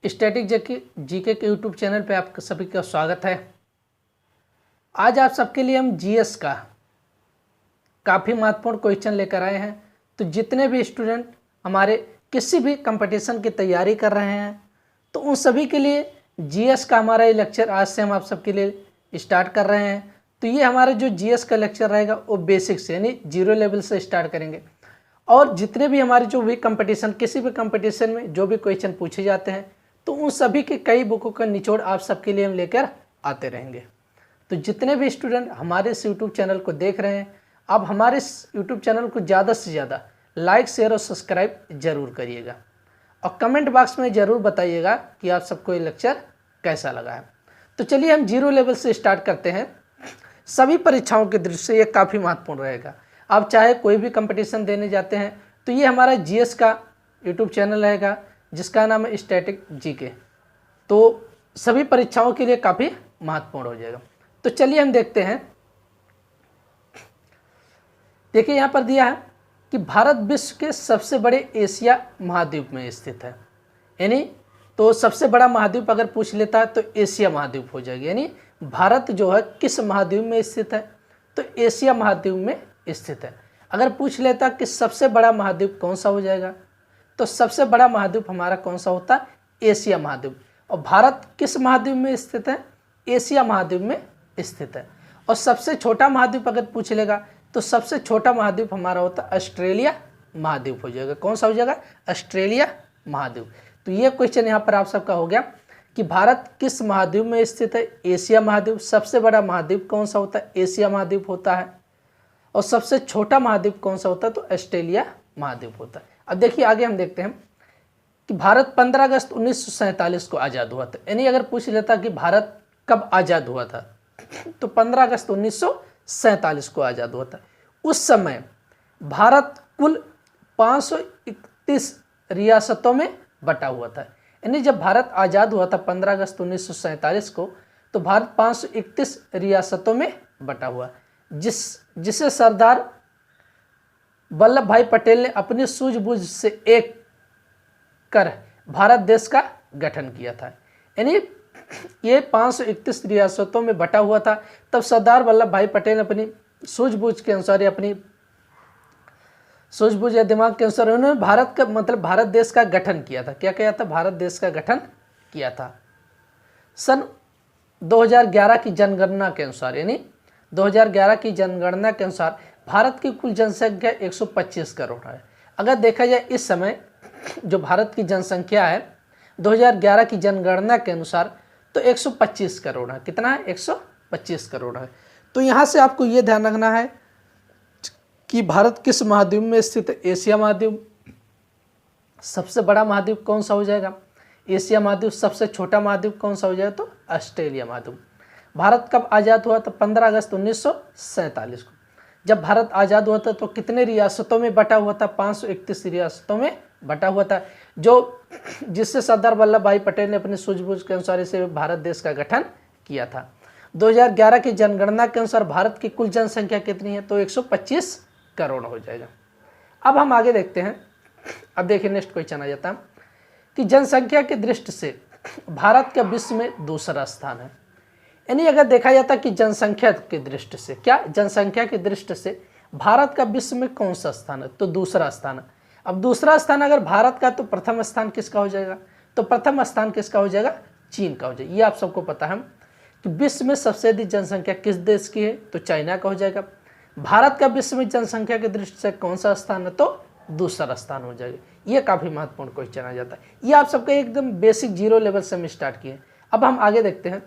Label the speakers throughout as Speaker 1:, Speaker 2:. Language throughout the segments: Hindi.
Speaker 1: स्टैटिक जीके के यूट्यूब चैनल पे आप सभी का स्वागत है। आज आप सबके लिए हम जीएस का काफ़ी महत्वपूर्ण क्वेश्चन लेकर आए हैं। तो जितने भी स्टूडेंट हमारे किसी भी कंपटीशन की तैयारी कर रहे हैं तो उन सभी के लिए जीएस का हमारा ये लेक्चर आज से हम आप सबके लिए स्टार्ट कर रहे हैं। तो ये हमारा जो जीएस का लेक्चर रहेगा वो बेसिक से यानी जीरो लेवल से स्टार्ट करेंगे और जितने भी हमारे जो भी कंपटीशन किसी भी कंपटीशन में जो भी क्वेश्चन पूछे जाते हैं तो उन सभी के कई बुकों का निचोड़ आप सबके लिए हम लेकर आते रहेंगे। तो जितने भी स्टूडेंट हमारे इस यूट्यूब चैनल को देख रहे हैं आप हमारे इस यूट्यूब चैनल को ज़्यादा से ज़्यादा लाइक शेयर और सब्सक्राइब जरूर करिएगा और कमेंट बॉक्स में ज़रूर बताइएगा कि आप सबको ये लेक्चर कैसा लगा है। तो चलिए हम जीरो लेवल से स्टार्ट करते हैं। सभी परीक्षाओं के दृष्टि से ये काफ़ी महत्वपूर्ण रहेगा। आप चाहे कोई भी कंपटीशन देने जाते हैं तो ये हमारा जीएस का यूट्यूब चैनल रहेगा जिसका नाम है स्टैटिक जीके। तो सभी परीक्षाओं के लिए काफ़ी महत्वपूर्ण हो जाएगा। तो चलिए हम देखते हैं। देखिए यहाँ पर दिया है कि भारत विश्व के सबसे बड़े एशिया महाद्वीप में स्थित है। यानी तो सबसे बड़ा महाद्वीप अगर पूछ लेता है तो एशिया महाद्वीप हो जाएगा। यानी भारत जो है किस महाद्वीप में स्थित है तो एशिया महाद्वीप में स्थित है। अगर पूछ लेता कि सबसे बड़ा महाद्वीप कौन सा हो जाएगा तो सबसे बड़ा महाद्वीप हमारा कौन सा होता है, एशिया महाद्वीप। और भारत किस महाद्वीप में स्थित है, एशिया महाद्वीप में स्थित है। और सबसे छोटा महाद्वीप अगर पूछ लेगा तो सबसे छोटा महाद्वीप हमारा होता है ऑस्ट्रेलिया महाद्वीप हो जाएगा। कौन सा हो जाएगा, ऑस्ट्रेलिया महाद्वीप। तो ये क्वेश्चन यहाँ पर आप सबका हो गया कि भारत किस महाद्वीप में स्थित है, एशिया महाद्वीप। सबसे बड़ा महाद्वीप कौन सा होता है, एशिया महाद्वीप होता है। और सबसे छोटा महाद्वीप कौन सा होता है तो ऑस्ट्रेलिया महाद्वीप होता है। अब देखिए आगे हम देखते हैं कि भारत 15 अगस्त 1947 को आज़ाद हुआ था। यानी अगर पूछ लेता कि भारत कब आज़ाद हुआ था तो 15 अगस्त 1947 को आज़ाद हुआ था। उस समय भारत कुल 531 रियासतों में बटा हुआ था। यानी जब भारत आज़ाद हुआ था 15 अगस्त 1947 को तो भारत 531 रियासतों में बटा हुआ, जिसे सरदार वल्लभ भाई पटेल ने अपनी सूझबूझ से एक कर भारत देश का गठन किया था। यानी ये 531 रियासतों में बटा हुआ था। तब सरदार वल्लभ भाई पटेल ने अपनी सूझबूझ के अनुसार या अपनी सूझबूझ या दिमाग के अनुसार उन्होंने भारत का मतलब भारत देश का गठन किया था। क्या किया था, भारत देश का गठन किया था। सन 2011 की जनगणना के अनुसार, यानी 2011 की जनगणना के अनुसार भारत की कुल जनसंख्या 125 करोड़ है। अगर देखा जाए इस समय जो भारत की जनसंख्या है 2011 की जनगणना के अनुसार तो 125 करोड़ है। कितना है, 125 करोड़ है। तो यहाँ से आपको ये ध्यान रखना है कि भारत किस महाद्वीप में स्थित है, एशिया महाद्वीप। सबसे बड़ा महाद्वीप कौन सा हो जाएगा, एशिया महाद्वीप। सबसे छोटा महाद्वीप कौन सा हो जाएगा तो ऑस्ट्रेलिया महाद्वीप। भारत कब आज़ाद हुआ तो 15 अगस्त 1947 को। जब भारत आज़ाद हुआ था तो कितने रियासतों में बटा हुआ था, 531 रियासतों में बटा हुआ था, जिससे सरदार वल्लभ भाई पटेल ने अपनी सूझबूझ के अनुसार इसे भारत देश का गठन किया था। 2011 की जनगणना के अनुसार भारत की कुल जनसंख्या कितनी है तो 125 करोड़ हो जाएगा। अब हम आगे देखते हैं। अब देखिए नेक्स्ट क्वेश्चन आ जाता है कि जनसंख्या की दृष्टि से भारत का विश्व में दूसरा स्थान है। यानी अगर देखा जाता कि जनसंख्या की दृष्टि से, क्या जनसंख्या की दृष्टि से भारत का विश्व में कौन सा स्थान है तो दूसरा स्थान है। अब दूसरा स्थान अगर भारत का तो प्रथम स्थान किसका हो जाएगा तो प्रथम स्थान किसका हो जाएगा, चीन का हो जाएगा। ये आप सबको पता है कि विश्व में सबसे अधिक जनसंख्या किस देश की है तो चाइना का हो जाएगा। भारत का विश्व में जनसंख्या की दृष्टि से कौन सा स्थान है तो दूसरा स्थान हो जाएगा। ये काफ़ी महत्वपूर्ण क्वेश्चन आ जाता है। ये आप सबका एकदम बेसिक जीरो लेवल से हम स्टार्ट किए। अब हम आगे देखते हैं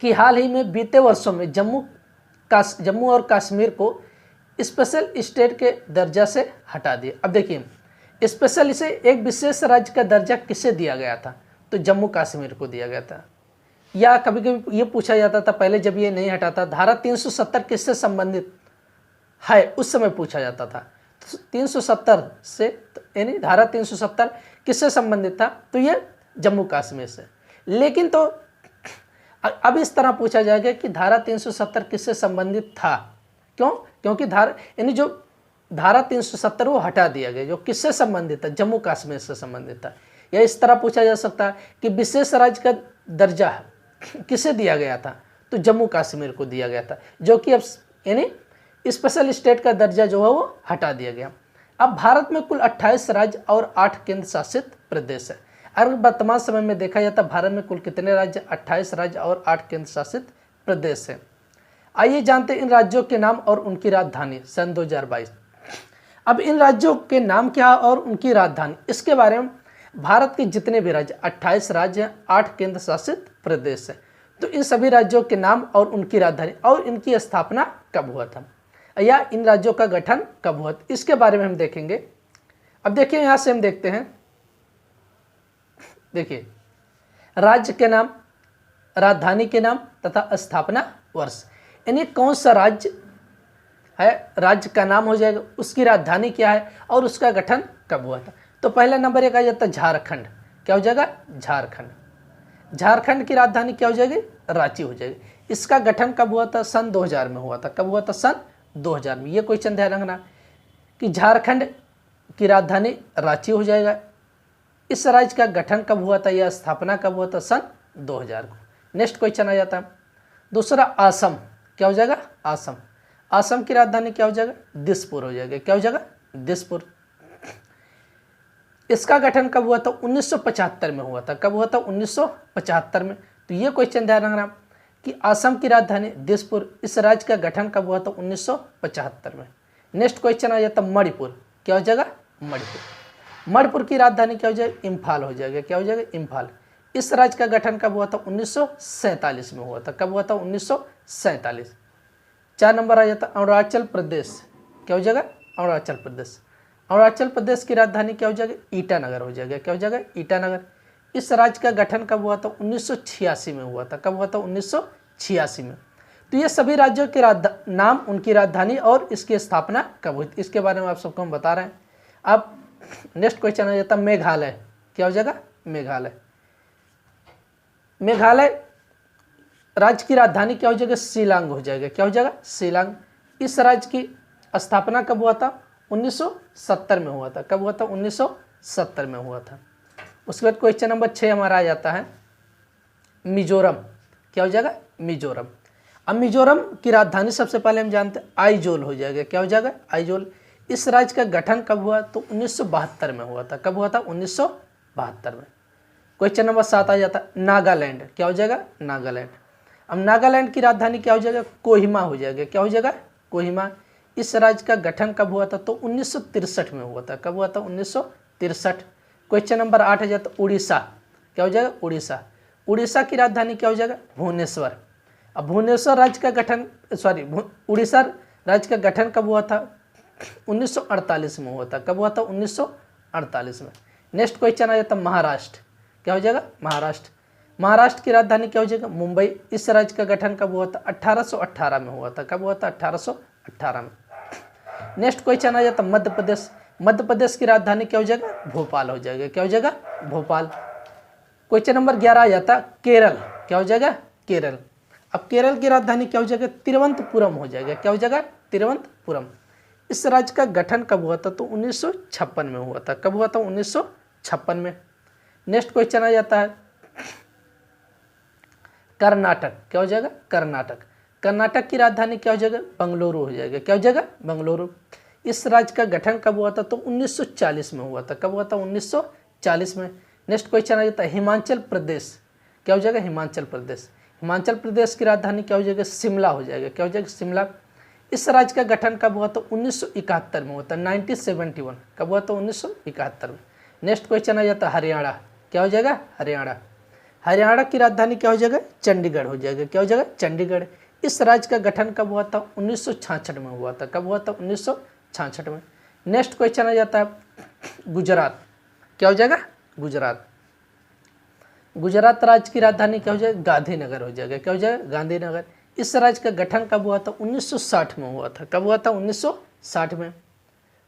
Speaker 1: कि हाल ही में बीते वर्षों में जम्मू और कश्मीर को स्पेशल स्टेट के दर्जा से हटा दिया। अब देखिए स्पेशल इसे एक विशेष राज्य का दर्जा किसे दिया गया था तो जम्मू कश्मीर को दिया गया था। या कभी कभी ये पूछा जाता था पहले जब ये नहीं हटा था धारा 370 किससे संबंधित है, उस समय पूछा जाता था। 370 से यानी धारा 370 किससे संबंधित था तो ये जम्मू कश्मीर से। लेकिन तो अब इस तरह पूछा जाएगा कि धारा 370 किससे संबंधित था, क्यों, क्योंकि धारा यानी जो धारा 370 वो हटा दिया गया, जो किससे संबंधित है, जम्मू कश्मीर से संबंधित है। या इस तरह पूछा जा सकता है कि विशेष राज्य का दर्जा किसे दिया गया था, तो जम्मू कश्मीर को दिया गया था, जो कि अब यानी स्पेशल स्टेट का दर्जा जो है वो हटा दिया गया। अब भारत में कुल 28 राज्य और 8 केंद्र शासित प्रदेश है। अगर वर्तमान समय में देखा जाए तो भारत में कुल कितने राज्य, 28 राज्य और 8 केंद्र शासित प्रदेश है। आइए जानते हैं इन राज्यों के नाम और उनकी राजधानी सन 2022। अब इन राज्यों के नाम क्या और उनकी राजधानी, इसके बारे में भारत के जितने भी राज्य 28 राज्य हैं, 8 केंद्र शासित प्रदेश हैं, तो इन सभी राज्यों के नाम और उनकी राजधानी और इनकी स्थापना कब हुआ था या इन राज्यों का गठन कब हुआ था, इसके बारे में हम देखेंगे। अब देखिए यहाँ से हम देखते हैं, देखिए राज्य के नाम, राजधानी के नाम तथा स्थापना वर्ष, यानी कौन सा राज्य है, राज्य का नाम हो जाएगा, उसकी राजधानी क्या है और उसका गठन कब हुआ था। तो पहला नंबर एक आ जाता है झारखंड, क्या हो जाएगा, झारखंड। झारखंड की राजधानी क्या हो जाएगी, रांची हो जाएगी। इसका गठन कब हुआ था, सन 2000 में हुआ था। कब हुआ था, सन 2000 में। ये क्वेश्चन ध्यान रखना कि झारखंड की राजधानी रांची हो जाएगा। इस राज्य का गठन कब हुआ था या स्थापना कब हुआ था, सन 2000 को। नेक्स्ट क्वेश्चन आ जाता है दूसरा, असम, क्या हो जाएगा, असम। असम की राजधानी क्या हो जाएगा, दिसपुर हो जाएगा, क्या हो जाएगा, दिसपुर। इसका गठन कब हुआ था, 1975 में हुआ था। कब हुआ था, 1975 में। तो ये क्वेश्चन ध्यान रखना कि असम की राजधानी दिसपुर, इस राज्य का गठन कब हुआ था, 1975 में। नेक्स्ट क्वेश्चन आ जाता मणिपुर, क्या हो जाएगा, मणिपुर। मणिपुर की राजधानी क्या हो जाएगा, इम्फाल हो जाएगा, क्या हो जाएगा, इम्फाल। इस राज्य का गठन कब हुआ था, 1947 में हुआ था। कब हुआ था, 1947। 4 नंबर आ जाता अरुणाचल प्रदेश, क्या हो जाएगा, अरुणाचल प्रदेश। अरुणाचल प्रदेश की राजधानी क्या हो जाएगी, ईटानगर हो जाएगा, क्या हो जाएगा, ईटानगर। इस राज्य का गठन कब हुआ था, 1986 में हुआ था। कब हुआ था, 1986 में। तो ये सभी राज्यों के नाम, उनकी राजधानी और इसकी स्थापना कब हुई, इसके बारे में आप सबको हम बता रहे हैं। अब नेक्स्ट क्वेश्चन आ जाता मेघालय, क्या हो जाएगा, मेघालय। मेघालय राज्य की राजधानी क्या हो जाएगा, शिलांग हो जाएगा, क्या हो जाएगा, शिलांग। इस राज्य की स्थापना कब हुआ था, 1970 में हुआ था। कब हुआ था, 1970 में हुआ था। उसके बाद क्वेश्चन नंबर 6 हमारा आ जाता है मिजोरम, क्या हो जाएगा, मिजोरम। अब मिजोरम की राजधानी सबसे पहले हम जानते हैं आइजोल हो जाएगा, क्या हो जाएगा, आइजोल। इस राज्य का गठन कब हुआ, तो 1972 में हुआ था। कब हुआ था, 1972 में। क्वेश्चन नंबर 7 आ जाता है नागालैंड, क्या हो जाएगा, नागालैंड। अब नागालैंड की राजधानी क्या हो जाएगा, कोहिमा हो जाएगा, क्या हो जाएगा, कोहिमा। इस राज्य का गठन कब हुआ था, तो 1963 में हुआ था। कब हुआ था, 1963। क्वेश्चन नंबर 8 आ जाता उड़ीसा, क्या हो जाएगा, उड़ीसा। उड़ीसा की राजधानी क्या हो जाएगा, भुवनेश्वर। अब भुवनेश्वर राज्य का गठन, उड़ीसा राज्य का गठन कब हुआ था, 1948 में हुआ था। कब हुआ था, 1948 में। नेक्स्ट क्वेश्चन आ जाता महाराष्ट्र, क्या हो जाएगा, महाराष्ट्र। महाराष्ट्र की राजधानी क्या हो जाएगा, मुंबई। इस राज्य का गठन कब हुआ था, 1818 में हुआ था। कब हुआ था, 1818 में। नेक्स्ट क्वेश्चन आ जाता मध्य प्रदेश। मध्य प्रदेश की राजधानी क्या हो जाएगा, भोपाल हो जाएगा, क्या हो जाएगा, भोपाल। क्वेश्चन नंबर 11 आ जाता केरल, क्या हो जाएगा, केरल। अब केरल की राजधानी क्या हो जाएगा, तिरुवनंतपुरम हो जाएगा, क्या हो जाएगा, तिरुवनंतपुरम। इस राज्य का गठन कब हुआ था, तो 1956 में हुआ था। कब हुआ था, 1956 में। नेक्स्ट क्वेश्चन आ जाता है कर्नाटक, क्या हो जाएगा, कर्नाटक। कर्नाटक की राजधानी क्या हो जाएगा, बंगलुरु हो जाएगा, क्या हो जाएगा, बंगलुरु। इस राज्य का गठन कब हुआ था, तो 1940 में हुआ था। कब हुआ था, 1940 में। नेक्स्ट क्वेश्चन आ जाता है हिमाचल प्रदेश, क्या हो जाएगा, हिमाचल प्रदेश। हिमाचल प्रदेश की राजधानी क्या हो जाएगा, शिमला हो जाएगा, क्या हो जाएगा, शिमला। इस राज्य का गठन कब हुआ, तो 1971 में हुआ था, 1971। कब हुआ था, 1971 में। नेक्स्ट क्वेश्चन आ जाता है हरियाणा, क्या हो जाएगा, हरियाणा। हरियाणा की राजधानी क्या हो जाएगा, चंडीगढ़ हो जाएगा, क्या हो जाएगा, चंडीगढ़। इस राज्य का गठन कब हुआ था, 1966 में हुआ था। कब हुआ था, 1966 में। नेक्स्ट क्वेश्चन आ जाता है गुजरात, क्या हो जाएगा, गुजरात। गुजरात राज्य की राजधानी क्या हो जाएगा, गांधीनगर हो जाएगा, क्या हो जाएगा, गांधीनगर। इस राज्य का गठन कब हुआ था, 1960 में हुआ था। कब हुआ था, 1960 में।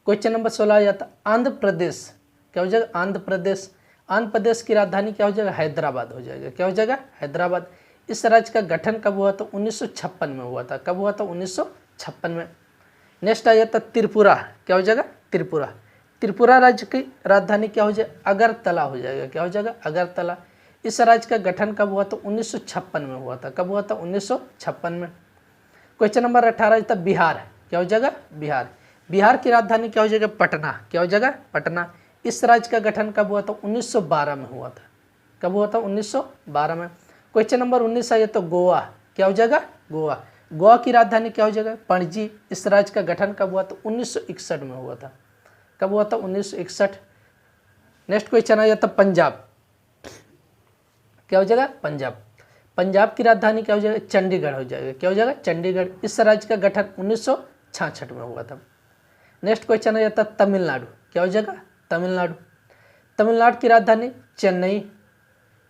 Speaker 1: क्वेश्चन नंबर 16 आ जाता आंध्र प्रदेश, क्या हो जाएगा, आंध्र प्रदेश। आंध्र प्रदेश की राजधानी क्या हो जाएगा, हैदराबाद हो जाएगा, क्या हो जाएगा, हैदराबाद। इस राज्य का गठन कब हुआ था, 1956 में हुआ था। कब हुआ था, 1956 में। नेक्स्ट आ जाता त्रिपुरा, क्या हो जाएगा त्रिपुरा। त्रिपुरा राज्य की राजधानी क्या हो जाए अगरतला हो जाएगा, क्या हो जाएगा अगरतला। इस राज्य का गठन कब हुआ तो 1956 में हुआ था, कब हुआ था 1956 में। क्वेश्चन नंबर 18 था बिहार, क्या हो जाएगा बिहार। बिहार की राजधानी क्या हो जाएगा पटना, क्या हो जाएगा पटना। इस राज्य का गठन कब हुआ था 1912 में हुआ था, कब हुआ था 1912 में। क्वेश्चन नंबर 19 है तो गोवा, क्या हो जाएगा गोवा। गोवा की राजधानी क्या हो जाएगा पणजी। इस राज्य का गठन कब हुआ तो 1961 में हुआ था, कब हुआ था 1961। नेक्स्ट क्वेश्चन आ जाता पंजाब, क्या हो जाएगा पंजाब। पंजाब की राजधानी क्या हो जाएगा चंडीगढ़ हो जाएगा, क्या हो जाएगा चंडीगढ़। इस राज्य का गठन 1966 में हुआ था। नेक्स्ट क्वेश्चन आ जाता तमिलनाडु, क्या हो जाएगा तमिलनाडु। तमिलनाडु की राजधानी चेन्नई।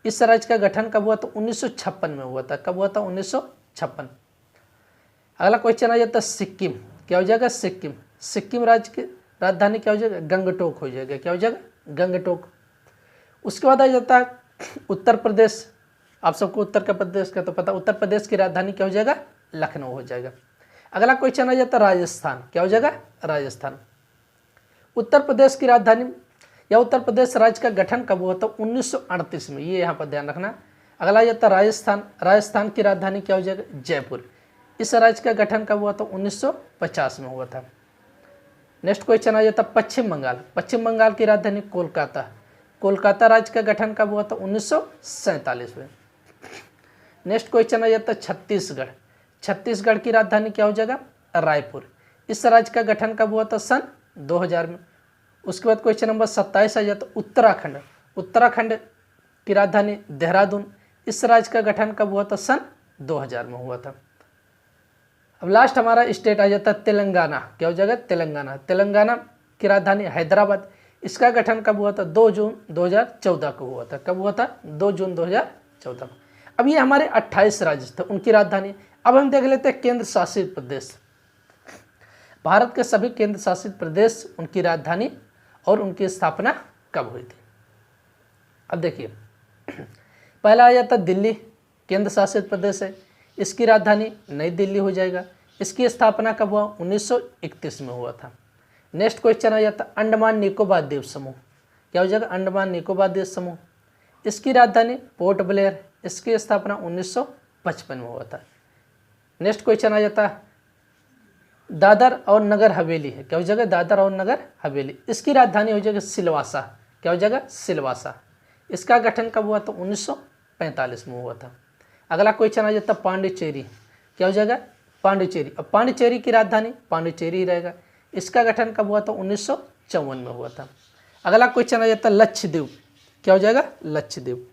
Speaker 1: इस राज्य का गठन कब हुआ तो 1956 में हुआ था, कब हुआ था 1956। अगला क्वेश्चन आ जाता सिक्किम, क्या हो जाएगा सिक्किम। सिक्किम राज्य की राजधानी क्या हो जाएगा गंगटोक हो जाएगा, क्या हो जाएगा गंगटोक। उसके बाद आ जाता है उत्तर प्रदेश। आप सबको उत्तर प्रदेश का तो पता, उत्तर प्रदेश की राजधानी क्या हो जाएगा लखनऊ हो जाएगा। अगला क्वेश्चन आ जाता राजस्थान, क्या हो जाएगा राजस्थान। उत्तर प्रदेश की राजधानी या उत्तर प्रदेश राज्य का गठन कब हुआ था 1938 में, ये यहाँ पर ध्यान रखना। अगला आ जाता राजस्थान। राजस्थान की राजधानी क्या हो जाएगा जयपुर। इस राज्य का गठन कब हुआ था 1950 में हुआ था। नेक्स्ट क्वेश्चन आ जाता पश्चिम बंगाल। पश्चिम बंगाल की राजधानी कोलकाता। कोलकाता राज्य का गठन कब हुआ था 1947 में। नेक्स्ट क्वेश्चन आ जाता छत्तीसगढ़। छत्तीसगढ़ की राजधानी क्या हो जाएगा रायपुर। इस राज्य का गठन कब हुआ था सन 2000 में। उसके बाद क्वेश्चन नंबर 27 आ जाता उत्तराखंड। उत्तराखंड की राजधानी देहरादून। इस राज्य का गठन कब हुआ था सन 2000 में हुआ था। अब लास्ट हमारा स्टेट आ जाता तेलंगाना, क्या हो जाएगा तेलंगाना। तेलंगाना की राजधानी हैदराबाद। इसका गठन कब हुआ था 2 जून 2014 को हुआ था, कब हुआ था 2 जून 2014 को। अब ये हमारे 28 राज्य थे उनकी राजधानी। अब हम देख लेते हैं केंद्र शासित प्रदेश। भारत के सभी केंद्र शासित प्रदेश उनकी राजधानी और उनकी स्थापना कब हुई थी। अब देखिए पहला आ जाता दिल्ली, केंद्र शासित प्रदेश है। इसकी राजधानी नई दिल्ली हो जाएगा। इसकी स्थापना कब हुआ 1931 में हुआ था। नेक्स्ट क्वेश्चन आ जाता अंडमान निकोबार द्वीप समूह, क्या हो जाएगा अंडमान निकोबार द्वीप समूह। इसकी राजधानी पोर्ट ब्लेयर। इसकी स्थापना 1955 में हुआ था। नेक्स्ट क्वेश्चन आ जाता दादर और नगर हवेली है, क्या हो जाएगा दादर और नगर हवेली। इसकी राजधानी हो जाएगा सिलवासा, क्या हो जाएगा सिलवासा। इसका गठन कब हुआ तो 1945 में हुआ था। अगला क्वेश्चन आ जाता पांडिचेरी, क्या हो जाएगा पांडिचेरी। अब पांडिचेरी की राजधानी पांडिचेरी ही रहेगा। इसका गठन कब हुआ था 1954 में हुआ था। अगला क्वेश्चन आ जाता लक्षद्वीप, क्या हो जाएगा लक्षद्वीप।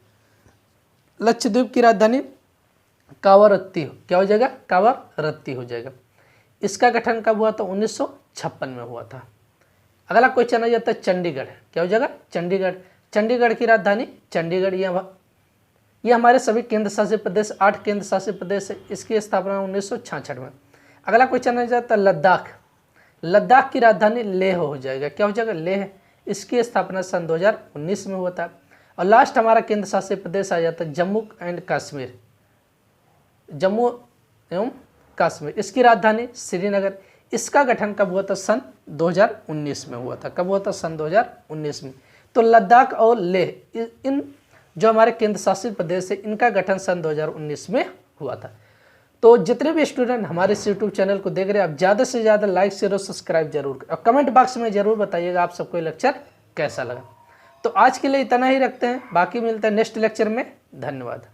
Speaker 1: लक्षद्वीप की राजधानी कावरत्ती, क्या हो जाएगा कावरत्ती हो जाएगा। इसका गठन कब हुआ था 1956 में हुआ था। अगला क्वेश्चन आ जाता है चंडीगढ़, क्या हो जाएगा चंडीगढ़। चंडीगढ़ की राजधानी चंडीगढ़। ये हमारे सभी केंद्र शासित प्रदेश 8 केंद्र शासित प्रदेश है। इसकी स्थापना 1966 में। अगला क्वेश्चन आ जाता है लद्दाख। लद्दाख की राजधानी लेह हो जाएगा, क्या हो जाएगा लेह। इसकी स्थापना सन 2019 में हुआ था। और लास्ट हमारा केंद्र शासित प्रदेश आ जाता है जम्मू एंड कश्मीर, जम्मू एवं कश्मीर। इसकी राजधानी श्रीनगर। इसका गठन कब हुआ था सन 2019 में हुआ था, कब हुआ था सन 2019 में। तो लद्दाख और लेह इन जो हमारे केंद्र शासित प्रदेश है इनका गठन सन 2019 में हुआ था। तो जितने भी स्टूडेंट हमारे इस यूट्यूब चैनल को देख रहे हैं आप ज़्यादा से ज़्यादा लाइक शेयर और सब्सक्राइब जरूर करें और कमेंट बॉक्स में जरूर बताइएगा आप सबको ये लेक्चर कैसा लगा। तो आज के लिए इतना ही रखते हैं, बाकी मिलते हैं नेक्स्ट लेक्चर में। धन्यवाद।